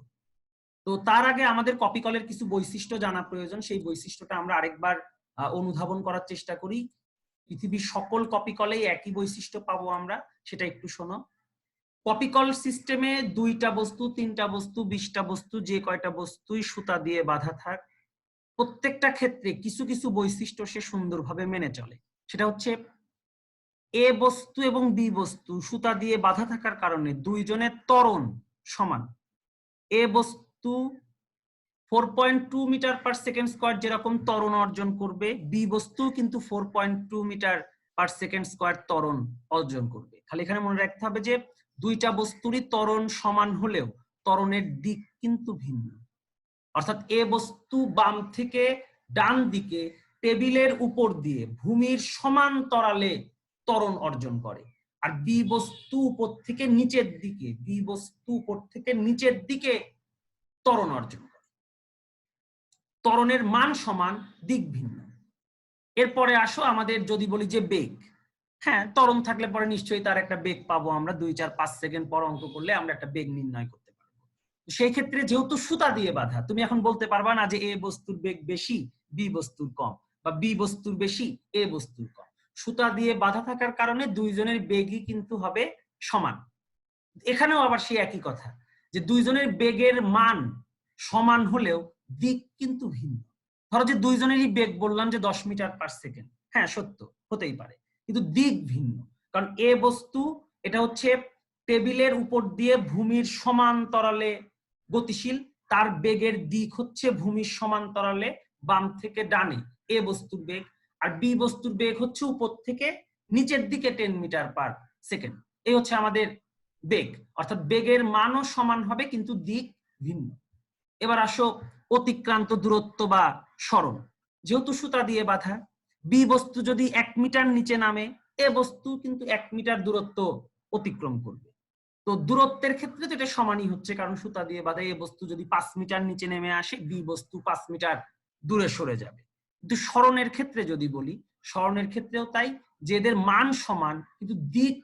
তো তার আগে আমাদের কপিকলের কিছু বৈশিষ্ট্য জানা প্রয়োজন। সেই বৈশিষ্ট্যটা আমরা আরেকবার অনুধাবন করার চেষ্টা করি। পৃথিবীর সকল কপিকলেই একই বৈশিষ্ট্য পাবো আমরা, সেটা একটু শোনো। কপিকল সিস্টেমে 2টা বস্তু, 3টা বস্তু, 20টা বস্তু, যে কয়টা বস্তুই সুতা দিয়ে বাঁধা থাক, প্রত্যেকটা ক্ষেত্রে কিছু কিছু বৈশিষ্ট্য সে সুন্দরভাবে মেনে চলে। সেটা হচ্ছে এ বস্তু এবং বি বস্তু সুতা দিয়ে বাঁধা থাকার কারণে দুইজনের ত্বরণ সমান। এ বস্তু 4.2 মিটার পার সেকেন্ড স্কয়ার যেরকম ত্বরণ অর্জন করবে, বি বস্তু কিন্তু 4.2 মিটার পার সেকেন্ড স্কয়ার ত্বরণ অর্জন করবে। খালি এখানে মনে রাখতে হবে যে 2টা বস্তুরই ত্বরণ সমান হলেও ত্বরণের দিক কিন্তু ভিন্ন। অর্থাৎ এ বস্তু বাম থেকে ডান দিকে টেবিলের উপর দিয়ে ভূমির সমান্তরালে ত্বরণ অর্জন করে, আর বি বস্তু উপর থেকে নিচের দিকে, বি বস্তু উপর থেকে নিচের দিকে ত্বরণ অর্জন করে। ত্বরণের মান সমান, দিক ভিন্ন। এরপরে আসো আমাদের যদি বলি যে বেগ, হ্যাঁ ত্বরণ থাকলে পরে নিশ্চয়ই তার একটা বেগ পাবো আমরা, 2, 4, 5 সেকেন্ড পর অঙ্ক করলে আমরা একটা বেগ নির্ণয় করতে পারবো। সেই ক্ষেত্রে যেহেতু সুতা দিয়ে বাঁধা, তুমি এখন বলতে পারবা না যে এ বস্তুর বেগ বেশি বি বস্তুর কম, বা বি বস্তুর বেশি এ বস্তুর কম। সুতা দিয়ে বাঁধা থাকার কারণে দুইজনের বেগই কিন্তু হবে সমান। এখানেও আবার সেই একই কথা, যে দুইজনের বেগের মান সমান হলেও দিক কিন্তু ভিন্ন। ধরো যে দুইজনেরই বেগ বললাম যে 10 মিটার পার সেকেন্ড, হ্যাঁ সত্য হতেই পারে, কিন্তু দিক ভিন্ন। কারণ এ বস্তু এটা হচ্ছে টেবিলের উপর দিয়ে ভূমির সমান্তরালে গতিশীল, তার বেগের দিক হচ্ছে ভূমির সমান্তরালে বাম থেকে ডানে এ বস্তুর বেগ, আর বি বস্তুর বেগ হচ্ছে উপর থেকে নিচের দিকে 10 মিটার পার সেকেন্ড। এই হচ্ছে আমাদের বেগ, অর্থাৎ বেগের মানও সমান হবে কিন্তু দিক ভিন্ন। এবার আসো অতিক্রান্ত দূরত্ব বা সরণ। যেহেতু সুতা দিয়ে বাঁধা, বি বস্তু যদি 1 মিটার নিচে নামে, এ বস্তু কিন্তু 1 মিটার দূরত্ব অতিক্রম করবে। তো দূরত্বের ক্ষেত্রে তো এটা সমানই হচ্ছে, কারণ সুতা দিয়ে বাঁধা এ বস্তু যদি 5 মিটার নিচে নেমে আসে, বি বস্তু 5 মিটার দূরে সরে যাবে। কিন্তু সরণের ক্ষেত্রে যদি বলি, সরণের ক্ষেত্রেও তাই, যে এদের মান সমান কিন্তু দিক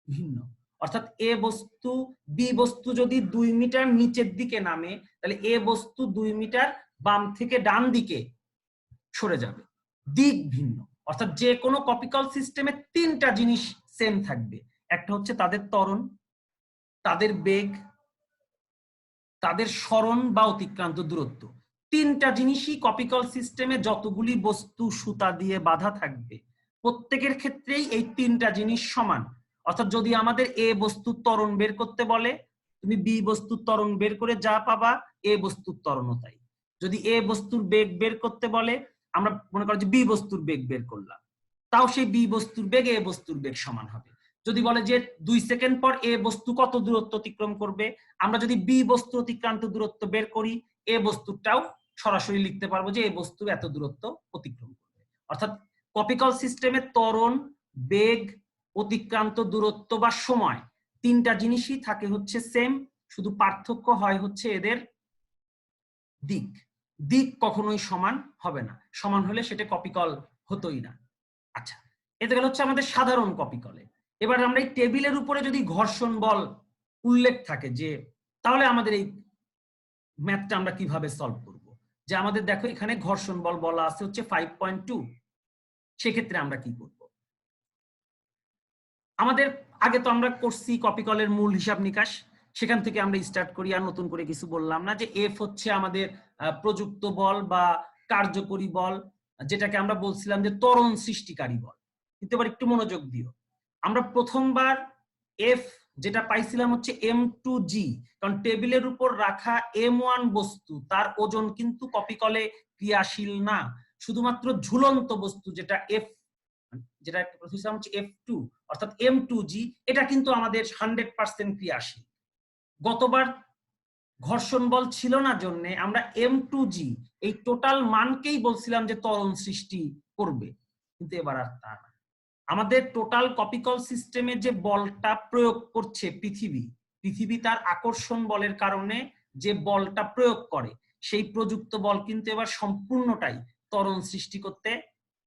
ভিন্ন। অর্থাৎ এ বস্তু বি বস্তু যদি 2 মিটার নিচের দিকে নামে, তাহলে এ বস্তু 2 মিটার বাম থেকে ডান দিকে সরে যাবে, দিক ভিন্ন। অর্থাৎ যে কোনো কপিক্যাল সিস্টেমে 3টা জিনিস সেম থাকবে, একটা হচ্ছে তাদের ত্বরণ, তাদের বেগ, তাদের সরণ বা অতিক্রান্ত দূরত্ব। 3টা জিনিসই কপিক্যাল সিস্টেমে যতগুলি বস্তু সুতা দিয়ে বাঁধা থাকবে প্রত্যেকের ক্ষেত্রেই এই 3টা জিনিস সমান। অর্থাৎ যদি আমাদের এ বস্তুর ত্বরণ বের করতে বলে, তুমি বি বস্তুর ত্বরণ বের করে যা পাবা, এ বস্তুর ত্বরণও তাই। যদি এ বস্তুর বেগ বের করতে বলে, আমরা মনে করো যে বি বস্তুর বেগ বের করলাম, তাও সেই বি বস্তুর বেগ এ বস্তুর বেগ সমান হবে। যদি বলে যে 2 সেকেন্ড পর এ বস্তু কত দূরত্ব অতিক্রম করবে, আমরা যদি বি বস্তু অতিক্রান্ত দূরত্ব বের করি, এ বস্তুটাও সরাসরি লিখতে পারবো যে এ বস্তু এত দূরত্ব অতিক্রম করবে। অর্থাৎ কপিক্যাল সিস্টেমে ত্বরণ, বেগ, অতিক্রান্ত দূরত্ব বা সময় 3টা জিনিসই থাকে হচ্ছে সেম, শুধু পার্থক্য হয় হচ্ছে এদের দিক। দিক কখনোই সমান হবে না, সমান হলে সেটা কপিক্যাল হতোই না। আচ্ছা, এটা গেল হচ্ছে আমাদের সাধারণ কপিক্যালে। এবার আমরা এই টেবিলের উপরে যদি ঘর্ষণ বল উল্লেখ থাকে, যে তাহলে আমাদের এই ম্যাথটা আমরা কিভাবে সলভ করব। যে আমাদের দেখো এখানে ঘর্ষণ বল বলা আছে হচ্ছে 5.2, সেক্ষেত্রে আমরা কি করব। আমাদের আগে তো আমরা করছি কপিক্যালের মূল হিসাব নিকাশ, সেখান থেকে আমরা স্টার্ট করি, আর নতুন করে কিছু বললাম না। যে এফ হচ্ছে আমাদের প্রযুক্ত বল বা কার্যকরী বল, যেটাকে আমরা বলছিলাম যে ত্বরণ সৃষ্টিকারী বল। কিন্তু এবার একটু মনোযোগ দিও, আমরা প্রথমবার এফ যেটা পাইছিলাম হচ্ছে m2g, কারণ টেবিলের উপর রাখা m1 বস্তু তার ওজন কিন্তু কপিক্যালে ক্রিয়াশীল না, শুধুমাত্র ঝুলন্ত বস্তু যেটা এফ, যেটা প্রথম হচ্ছে f2 অর্থাৎ m2g, এটা কিন্তু আমাদের 100% ক্রিয়াশীল। গতবার ঘর্ষণ বল ছিল না জন্য আমরা m2g এই টোটাল মানকেই বলছিলাম যে ত্বরণ সৃষ্টি করবে, কিন্তু এবার আর তা না। আমাদের টোটাল কপিক্যাল সিস্টেমে যে বলটা প্রয়োগ করছে পৃথিবী তার আকর্ষণ বলের কারণে যে বলটা প্রয়োগ করে, সেই প্রযুক্ত বল কিন্তু এবার সম্পূর্ণটাই ত্বরণ সৃষ্টি করতে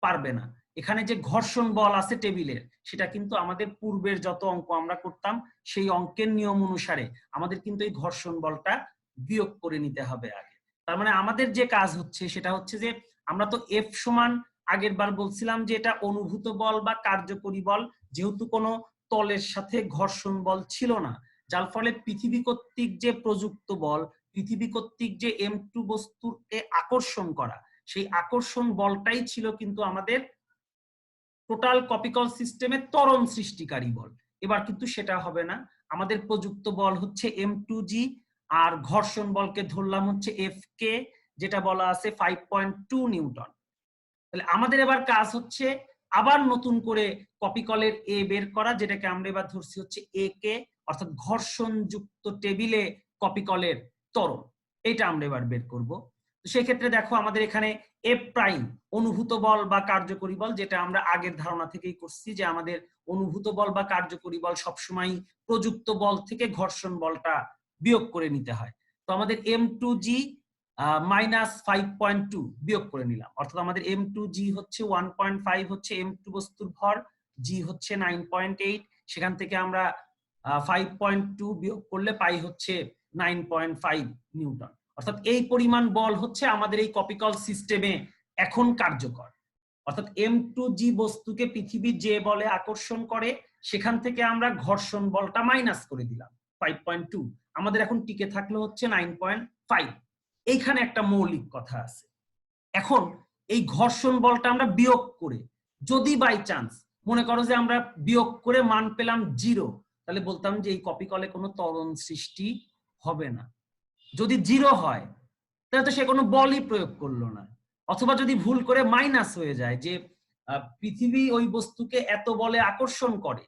পারবে না। এখানে যে ঘর্ষণ বল আছে টেবিলের, সেটা কিন্তু আমাদের পূর্বের যত অঙ্ক আমরা করতাম সেই অঙ্কের নিয়ম অনুসারে আমাদের কিন্তু এই ঘর্ষণ বলটা বিয়োগ করে নিতে হবে আগে। তার মানে আমাদের যে কাজ হচ্ছে সেটা হচ্ছে যে আমরা তো এফ সমান আগের বার বলছিলাম যে এটা অনুভূত বল বা কার্যকরী বল, যেহেতু কোনো তলের সাথে ঘর্ষণ বল ছিল না, যার ফলে পৃথিবী কর্তৃক যে প্রযুক্ত বল, পৃথিবী কর্তৃক যে m2 বস্তুকে আকর্ষণ করা, সেই আকর্ষণ বলটাই ছিল কিন্তু আমাদের টোটাল কপিক্যাল সিস্টেমে ত্বরণ সৃষ্টিকারী বল। এবার কিন্তু সেটা হবে না, আমাদের প্রযুক্ত বল হচ্ছে m2g, আর ঘর্ষণ বলকে ধরলাম হচ্ছে fk, যেটা বলা আছে 5.2 নিউটন। তাহলে আমাদের এবার কাজ হচ্ছে আবার নতুন করে কপিক্যালের এ বের করা, যেটাকে আমরা এবার ধরছি হচ্ছে এ কে, অর্থাৎ ঘর্ষণ যুক্ত টেবিলে কপিক্যালের ত্বরণ, এটা আমরা এবার বের করব। তো সেক্ষেত্রে দেখো আমাদের এখানে এফ প্রাইম অনুভূত বল বা কার্যকরী বল, যেটা আমরা আগের ধারণা থেকেই করছি যে আমাদের অনুভূত বল বা কার্যকরী বল সবসময় প্রযুক্ত বল থেকে ঘর্ষণ বলটা বিয়োগ করে নিতে হয়। তো আমাদের m2g -5.2 বিয়োগ করে নিলাম, অর্থাৎ আমাদের m2g হচ্ছে 1.5 হচ্ছে m2 বস্তুর ভর, g হচ্ছে 9.8, সেখান থেকে আমরা 5.2 বিয়োগ করলে পাই হচ্ছে 9.5 নিউটন। অর্থাৎ এই পরিমাণ বল হচ্ছে আমাদের এই কপিকল সিস্টেমে এখন কার্যকর। অর্থাৎ m2g বস্তুকে পৃথিবী যে বলে আকর্ষণ করে সেখান থেকে আমরা ঘর্ষণ বলটা মাইনাস করে দিলাম 5.2, আমাদের এখন টিকে থাকলো হচ্ছে 9.5। এইখানে একটা মৌলিক কথা আছে। এখন এই ঘর্ষণ বলটা আমরা বিয়োগ করে, যদি বাই চান্স মনে করো যে আমরা বিয়োগ করে মান পেলাম 0, তাহলে বলতাম যে এই কপিকলে কোনো ত্বরণ সৃষ্টি হবে না। যদি 0 হয় তাহলে তো সে কোনো বলই প্রয়োগ করলো না। অথবা যদি ভুল করে মাইনাস হয়ে যায়, যে পৃথিবী ওই বস্তুকে এত বলে আকর্ষণ করে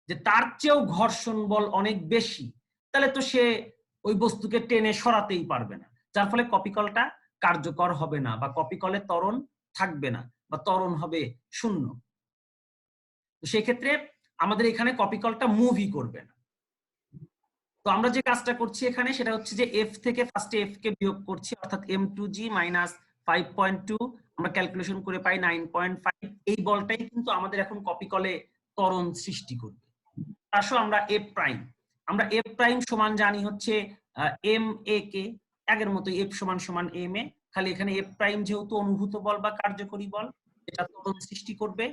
যে তার চেয়েও ঘর্ষণ বল অনেক বেশি, তাহলে তো সে ওই বস্তুকে টেনে সরাতেই পারবে না, যার ফলে কপিকলটা কার্যকর হবে না বা কপিকলে ত্বরণ থাকবে না বা ত্বরণ হবে 0। তো সেক্ষেত্রে আমাদের এখানে কপিকলটা মুভই করবে না। তো আমরা যে কাজটা করছি এখানে সেটা হচ্ছে যে f থেকে ফার্স্টে f কে বিয়োগ করছি, অর্থাৎ m2g - 5.2 আমরা ক্যালকুলেশন করে পাই 9.5। এই বলটাই কিন্তু আমাদের এখন কপিকলে ত্বরণ সৃষ্টি করবে। আসো আমরা f প্রাইম সমান জানি হচ্ছে m a কে, আগের মতো f সমান সমান m a, খালি এখানে f প্রাইম যেহেতু অনুভূত বল বা কার্যকরী বল, এটা ত্বরণ সৃষ্টি করবে।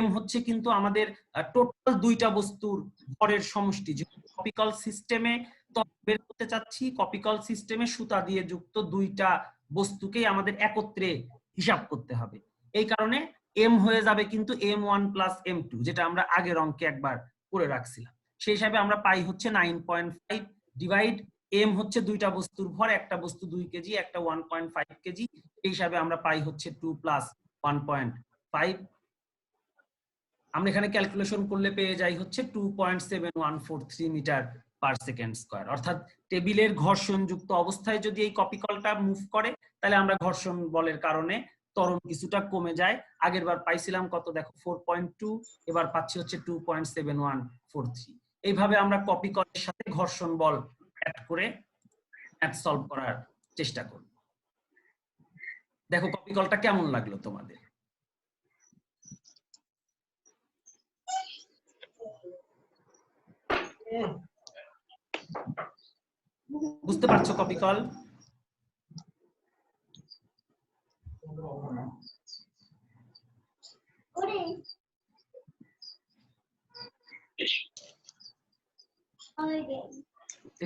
m হচ্ছে কিন্তু আমাদের টোটাল দুইটা বস্তুর ভরের সমষ্টি। কপিকল সিস্টেমে বের করতে চাচ্ছি, কপিকল সিস্টেমে সুতা দিয়ে যুক্ত দুইটা বস্তুকেই আমাদের একত্রে হিসাব করতে হবে। এই কারণে m হয়ে যাবে কিন্তু m1 + m2, যেটা আমরা আগের অঙ্কে একবার করে রাখছিলাম। সেই হিসাবে আমরা পাই হচ্ছে 9.5 ডিভাইড m হচ্ছে দুইটা বস্তুর ভর, একটা বস্তু 2 কেজি, একটা 1.5 কেজি, এই হিসাবে আমরা পাই হচ্ছে 2 + 1.5। আমরা এখানে ক্যালকুলেশন করলে পেয়ে যাই হচ্ছে 2.7143 মিটার পার সেকেন্ড স্কয়ার। অর্থাৎ টেবিলের ঘর্ষণযুক্ত অবস্থায় যদি এই কপিকলটা মুভ করে তাহলে আমরা ঘর্ষণ বলের কারণে ত্বরণ কিছুটা কমে যায়। আগের বার পাইছিলাম কত দেখো 4.2, এবার পাচ্ছি হচ্ছে 2.7143। এইভাবে আমরা কপিকলের সাথে ঘর্ষণ বল অ্যাড করে ম্যাথ সলভ করার চেষ্টা করব। দেখো কপিকলটা কেমন লাগলো তোমাদের? বুঝতে পারছো কপিকল?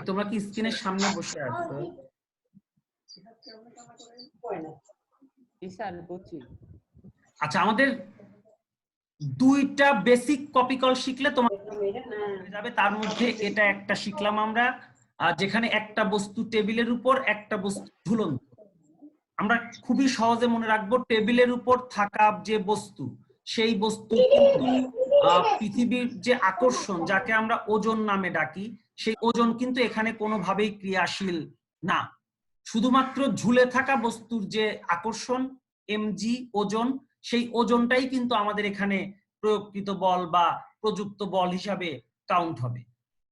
তোমরা কি স্ক্রিনের সামনে বসে আছো? আচ্ছা, আমাদের দুইটা বেসিক কপিকল শিখলে তোমার হয়ে যাবে। তার মধ্যে এটা একটা শিখলাম আমরা, যেখানে একটা বস্তু টেবিলের উপর, একটা বস্তু ঝুলন্ত। আমরা খুবই সহজে মনে রাখবো টেবিলের উপর থাকা যে বস্তু, সেই বস্তু কিন্তু পৃথিবীর যে আকর্ষণ, যাকে আমরা ওজন নামে ডাকি, সেই ওজন কিন্তু এখানে কোনোভাবেই ক্রিয়াশীল না। শুধুমাত্র ঝুলে থাকা বস্তুর যে আকর্ষণ mg ওজন, সেই ওজনটাই কিন্তু আমাদের এখানে প্রয়োগকৃত বল বা প্রযুক্ত বল হিসাবে কাউন্ট হবে।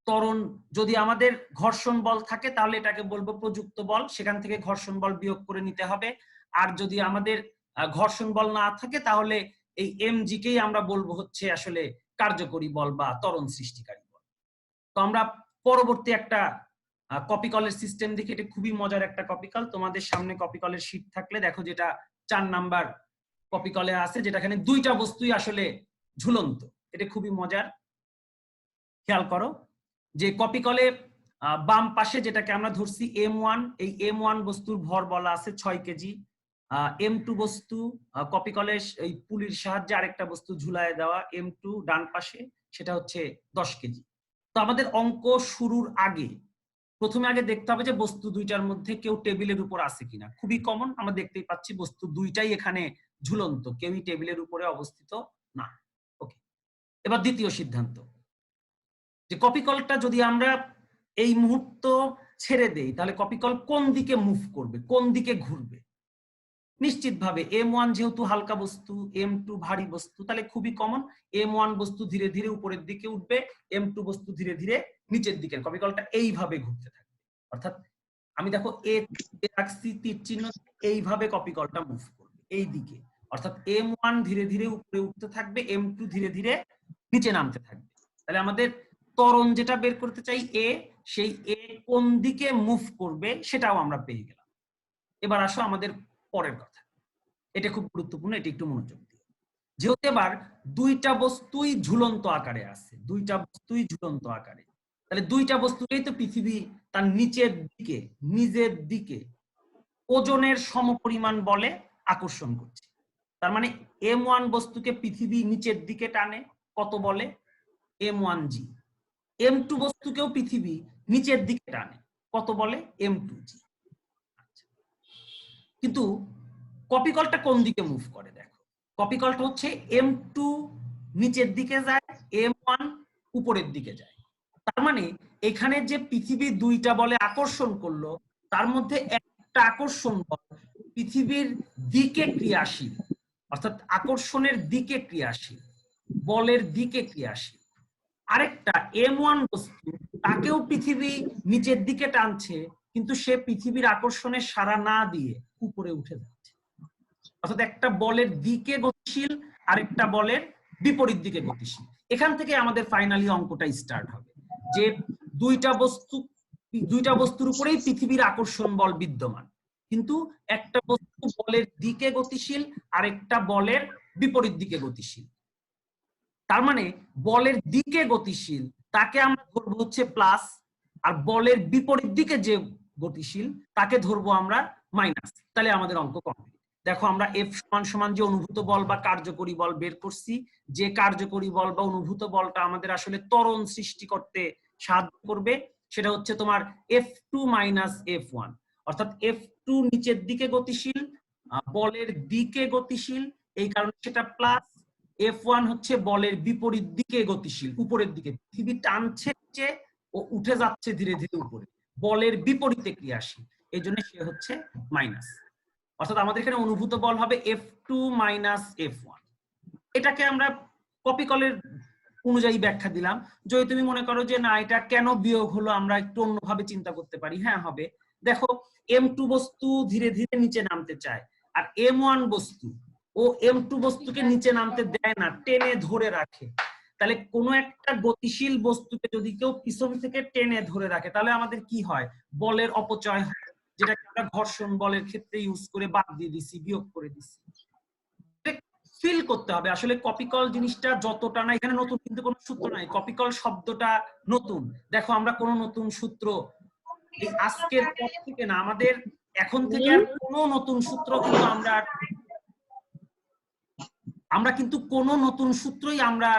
ত্বরণ যদি আমাদের ঘর্ষণ বল থাকে তাহলে এটাকে বলবো প্রযুক্ত বল, সেখান থেকে ঘর্ষণ বল বিয়োগ করে নিতে হবে। আর যদি আমাদের ঘর্ষণ বল না থাকে তাহলে এই mg কেই আমরা বলবো হচ্ছে আসলে কার্যকরী বল বা ত্বরণ সৃষ্টিকারী বল। তো আমরা পরবর্তী একটা কপিকলের সিস্টেম দেখি। এটা খুবই মজার একটা কপিকল। তোমাদের সামনে কপিকলের শীট থাকলে দেখো, যেটা 4 নাম্বার কপিকলে আছে, যেটা এখানে দুইটা বস্তুই আসলে ঝুলন্ত। এটা খুবই মজার। খেয়াল করো যে কপিকলে বাম পাশে যেটাকে আমরা ধরছি m1, এই m1 বস্তুর ভর বলা আছে 6 কেজি। m2 বস্তু কপিকলে এই পুলির সাহায্যে আরেকটা বস্তু ঝুলায় দেওয়া, m2 ডান পাশে, সেটা হচ্ছে 10 কেজি। তো আমাদের অঙ্ক শুরুর আগে প্রথমে আগে দেখতে হবে যে বস্তু দুইটার মধ্যে কেউ টেবিলের উপর আছে কিনা। খুবই কমন, আমরা দেখতেই পাচ্ছি বস্তু দুইটাই এখানে ঝুলন্ত, কেউই টেবিলের উপরে অবস্থিত না। ওকে, এবার দ্বিতীয় সিদ্ধান্ত, যে কপিকলটা যদি আমরা এই মুহূর্ত ছেড়ে দেই তাহলে কপিকল কোন দিকে মুভ করবে, কোন দিকে ঘুরবে। নিশ্চিতভাবে m1 যেহেতু হালকা বস্তু, m2 ভারী বস্তু, তাহলে খুবই কমন m1 বস্তু ধীরে ধীরে উপরের দিকে উঠবে, m2 বস্তু ধীরে ধীরে নিচের দিকে। কপিকলটা এইভাবে ঘুরতে থাকবে। অর্থাৎ আমি দেখো এ রাখছি তীর চিহ্ন, এইভাবে কপি কলটা মুভ করবে এই দিকে, অর্থাৎ M1 ধীরে ধীরে উপরে উঠতে থাকবে, M2 ধীরে ধীরে নিচে নামতে থাকবে। তাহলে আমাদের ত্বরণ যেটা বের করতে চাই এ, সেই এ কোন দিকে মুভ করবে সেটাও আমরা পেয়ে গেলাম। এবার আসো আমাদের পরের কথা, এটা খুব গুরুত্বপূর্ণ, এটা একটু মনোযোগ দিও। যেহেতু এবার দুইটা বস্তুই ঝুলন্ত আকারে আছে, দুইটা বস্তুই ঝুলন্ত আকারে, তাহলে দুইটা বস্তুকেই তো পৃথিবী তার নিচের দিকে, নিজের দিকে ওজনের সমপরিমাণ বলে আকর্ষণ করছে। তার মানে M1 বস্তুকে পৃথিবী নিচের দিকে টানে কত বলে? M1G। M2 বস্তুকেও পৃথিবী নিচের দিকে টানে কত বলে? M2G। কিন্তু কপিকলটা কোন দিকে মুভ করে? দেখো কপিকলটা হচ্ছে M2 নিচের দিকে যায়, M1 উপরের দিকে যায়। তার মানে এখানে যে পৃথিবী দুইটা বলে আকর্ষণ করলো, তার মধ্যে একটা আকর্ষণ বল পৃথিবীর দিকে ক্রিয়াশীল, অর্থাৎ আকর্ষণের দিকে ক্রিয়াশীল, বলের দিকে ক্রিয়াশীল। আরেকটা M1 বস্তু, তাকেও পৃথিবী নিচের দিকে টানছে, কিন্তু সে পৃথিবীর আকর্ষণে সাড়া না দিয়ে উপরে উঠে যাচ্ছে। অর্থাৎ একটা বলের দিকে গতিশীল, আরেকটা বলের বিপরীত দিকে গতিশীল। এখান থেকে আমাদের ফাইনালি অঙ্কটা স্টার্ট হবে যে দুইটা বস্তুর উপরেই পৃথিবীর আকর্ষণ বল বিদ্যমান, কিন্তু একটা বস্তু বলের দিকে গতিশীল, আরেকটা বলের বিপরীত দিকে গতিশীল। তার মানে বলের দিকে গতিশীল তাকে আমরা ধরবো হচ্ছে প্লাস, আর বলের বিপরীত দিকে যে গতিশীল তাকে ধরবো আমরা মাইনাস। তাহলে আমাদের অঙ্ক কমপ্লিট। দেখো আমরা F সমান সমান যে অনুভূত বল বা কার্যকরী বল বের করছি, যে কার্যকরী বল বা অনুভূত বলটা আমাদের আসলে ত্বরণ সৃষ্টি করতে সাহায্য করবে, সেটা হচ্ছে তোমার F2 মাইনাস F1। অর্থাৎ F2 নিচের দিকে গতিশীল, বলের দিকে গতিশীল, এই কারণে সেটা প্লাস। F1 হচ্ছে বলের বিপরীত দিকে গতিশীল, উপরের দিকে, পৃথিবী টানছে ও উঠে যাচ্ছে ধীরে ধীরে উপরে, বলের বিপরীতে ক্রিয়াশীল, এই জন্য সে হচ্ছে মাইনাস। অর্থাৎ আমাদের এখানে অনুভূত বল হবে F2 মাইনাস F1। এটাকে আমরা কপিকলের অনুযায়ী ব্যাখ্যা দিলাম। যদি তুমি মনে করো যে না এটা কেন বিয়োগ হলো, আমরা একটু অন্যভাবে চিন্তা করতে পারি। হ্যাঁ হবে। দেখো M2 বস্তু ধীরে ধীরে নিচে নামতে চায়, আর M1 বস্তু ও M2 বস্তুকে নিচে নামতে দেয় না, টেনে ধরে রাখে। তাহলে কোনো একটা গতিশীল বস্তুকে যদি কেউ পিছন থেকে টেনে ধরে রাখে, তাহলে আমাদের কি হয়? বলের অপচয় হয়, যেটাকে আমরা ঘর্ষণ বলের ক্ষেত্রে ইউজ করে বাদ দিয়ে দিছি, বিয়োগ করে দিছি। ফিল করতে হবে আসলে কপিকল জিনিসটা যতটা না, এখানে নতুন কিন্তু কোনো সূত্র নাই, কপিকল শব্দটা নতুন। দেখো আমরা কোনো নতুন সূত্র এই আজকের পর থেকে না, আমাদের এখন থেকে আর কোনো নতুন সূত্র কিন্তু আমরা কিন্তু কোনো নতুন সূত্রই আমরা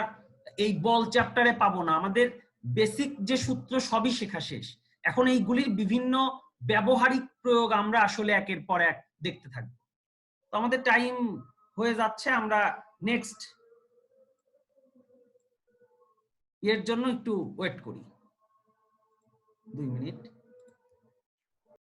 এই বল চ্যাপ্টারে পাবো না। আমাদের বেসিক যে সূত্র সবই শেখা শেষ। এখন এইগুলির বিভিন্ন ব্যবহারিক প্রয়োগ আমরা আসলে একের পর এক দেখতে থাকবো। তো আমাদের টাইম হয়ে যাচ্ছে, আমরা নেক্সট এর জন্য একটু ওয়েট করি 2 মিনিট।